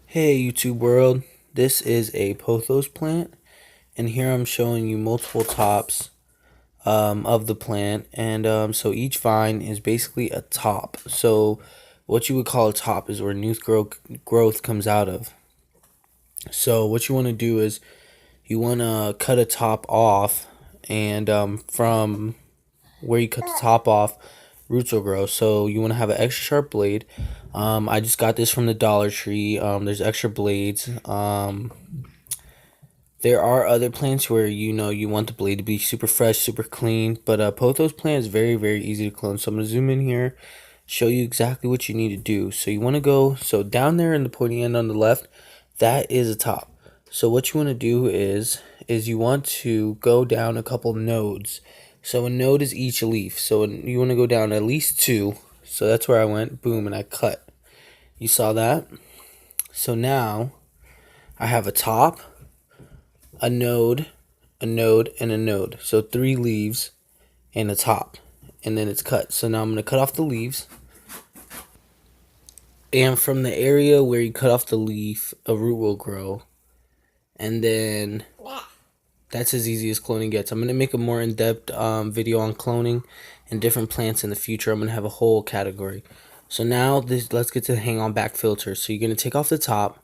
Hey YouTube world, this is a pothos plant, and here I'm showing you multiple tops of the plant, and so each vine is basically a top. So what you would call a top is where growth comes out of. So what you want to do is you want to cut a top off, and from where you cut the top off, roots will grow. So you want to have an extra sharp blade. I just got this from the Dollar Tree. There's extra blades. There are other plants where you want the blade to be super fresh, super clean, but pothos plant is very easy to clone. So I'm gonna zoom in here, show you exactly what you need to do. So you want to go down there in the pointy end on the left, that is a top. So what you want to do is you want to go down a couple nodes. So a node is each leaf. So you want to go down at least two. So that's where I went, boom, and I cut. You saw that? So now I have a top, a node, and a node. So 3 leaves and a top. And then it's cut. So now I'm going to cut off the leaves. And from the area where you cut off the leaf, a root will grow. And then that's as easy as cloning gets. I'm going to make a more in-depth video on cloning and different plants in the future. I'm going to have a whole category. So now let's get to the hang on back filter. So you're going to take off the top.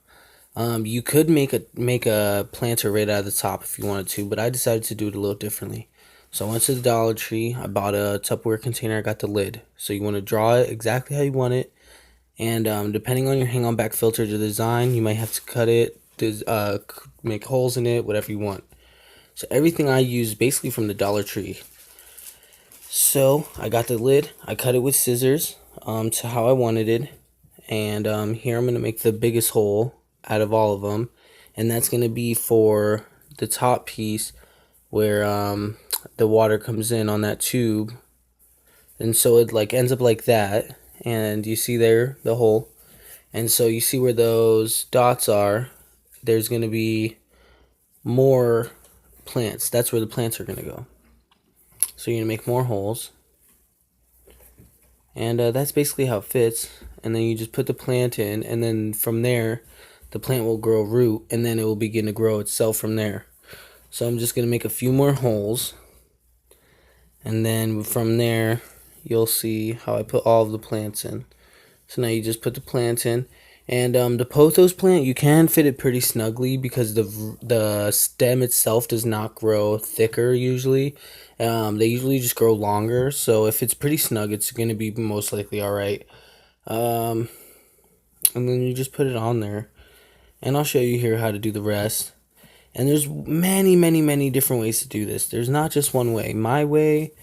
You could make a planter right out of the top if you wanted to, but I decided to do it a little differently. So I went to the Dollar Tree. I bought a Tupperware container. I got the lid. So you want to draw it exactly how you want it. And depending on your hang on back filter to design, you might have to cut it, make holes in it, whatever you want. So everything I use is basically from the Dollar Tree. So I got the lid, I cut it with scissors to how I wanted it, and here I'm going to make the biggest hole out of all of them, and that's going to be for the top piece where the water comes in on that tube, and so it ends up like that, and you see there the hole, and so you see where those dots are, there's going to be more plants. That's where the plants are going to go. So you're going to make more holes. And that's basically how it fits. And then you just put the plant in. And then from there, the plant will grow a root. And then it will begin to grow itself from there. So I'm just going to make a few more holes. And then from there, you'll see how I put all of the plants in. So now you just put the plants in. And the pothos plant, you can fit it pretty snugly because the stem itself does not grow thicker usually. They usually just grow longer. So if it's pretty snug, it's going to be most likely alright. And then you just put it on there. And I'll show you here how to do the rest. And there's many different ways to do this. There's not just one way. My way,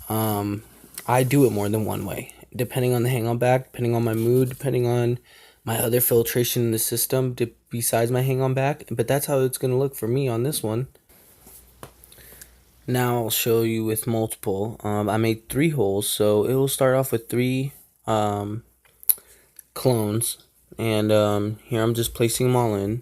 I do it more than one way. Depending on the hang on back, depending on my mood, depending on my other filtration in the system besides my hang on back, but that's how it's going to look for me on this one. Now I'll show you with multiple. I made 3 holes, so it will start off with 3 clones, and here I'm just placing them all in,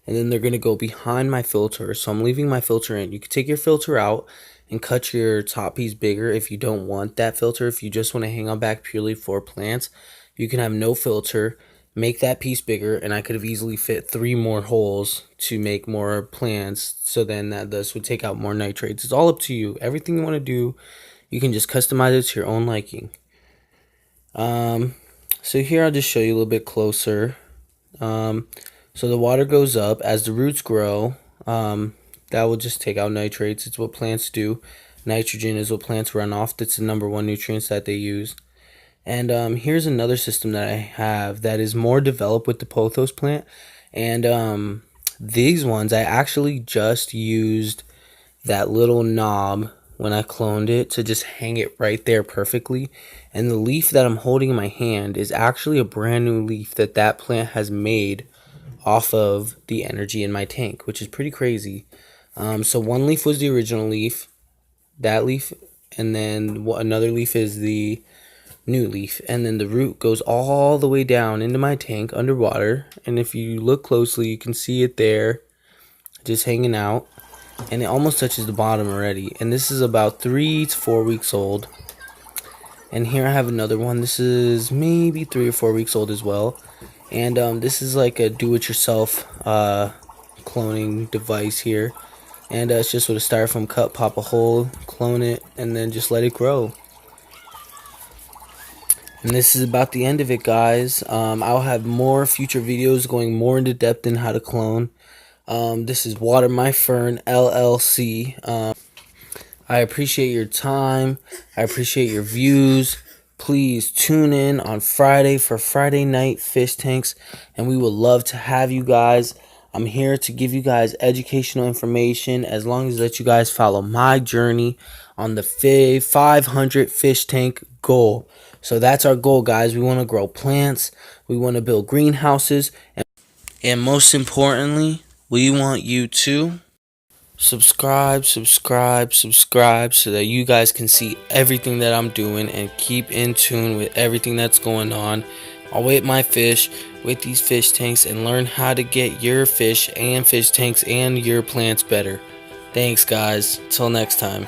and then they're going to go behind my filter, so I'm leaving my filter in. You can take your filter out and cut your top piece bigger if you don't want that filter. If you just want to hang on back purely for plants, you can have no filter, make that piece bigger, and I could have easily fit 3 more holes to make more plants, so then this would take out more nitrates. It's all up to you. Everything you want to do, you can just customize it to your own liking. So here I'll just show you a little bit closer. So the water goes up as the roots grow. That will just take out nitrates. It's what plants do. Nitrogen is what plants run off. That's the #1 nutrients that they use. And here's another system that I have that is more developed with the pothos plant. And these ones, I actually just used that little knob when I cloned it to just hang it right there perfectly. And the leaf that I'm holding in my hand is actually a brand new leaf that plant has made off of the energy in my tank, which is pretty crazy. So one leaf was the original leaf, that leaf, and then another leaf is the new leaf, and then the root goes all the way down into my tank underwater, and if you look closely you can see it there just hanging out, and it almost touches the bottom already. And this is about 3 to 4 weeks old. And here I have another one. This is maybe 3 or 4 weeks old as well, And this is like a do-it-yourself cloning device here. And it's just with a styrofoam cup, pop a hole, clone it, and then just let it grow. And this is about the end of it, guys. I'll have more future videos going more into depth in how to clone. This is Water My Fern LLC. I appreciate your time. I appreciate your views. Please tune in on Friday for Friday night fish tanks, and we would love to have you guys. I'm here to give you guys educational information as long as that you guys follow my journey on the 500 fish tank goal. So that's our goal, guys. We want to grow plants. We want to build greenhouses. And most importantly, we want you to subscribe so that you guys can see everything that I'm doing and keep in tune with everything that's going on. I'll weigh my fish with these fish tanks and learn how to get your fish and fish tanks and your plants better. Thanks, guys. Till next time.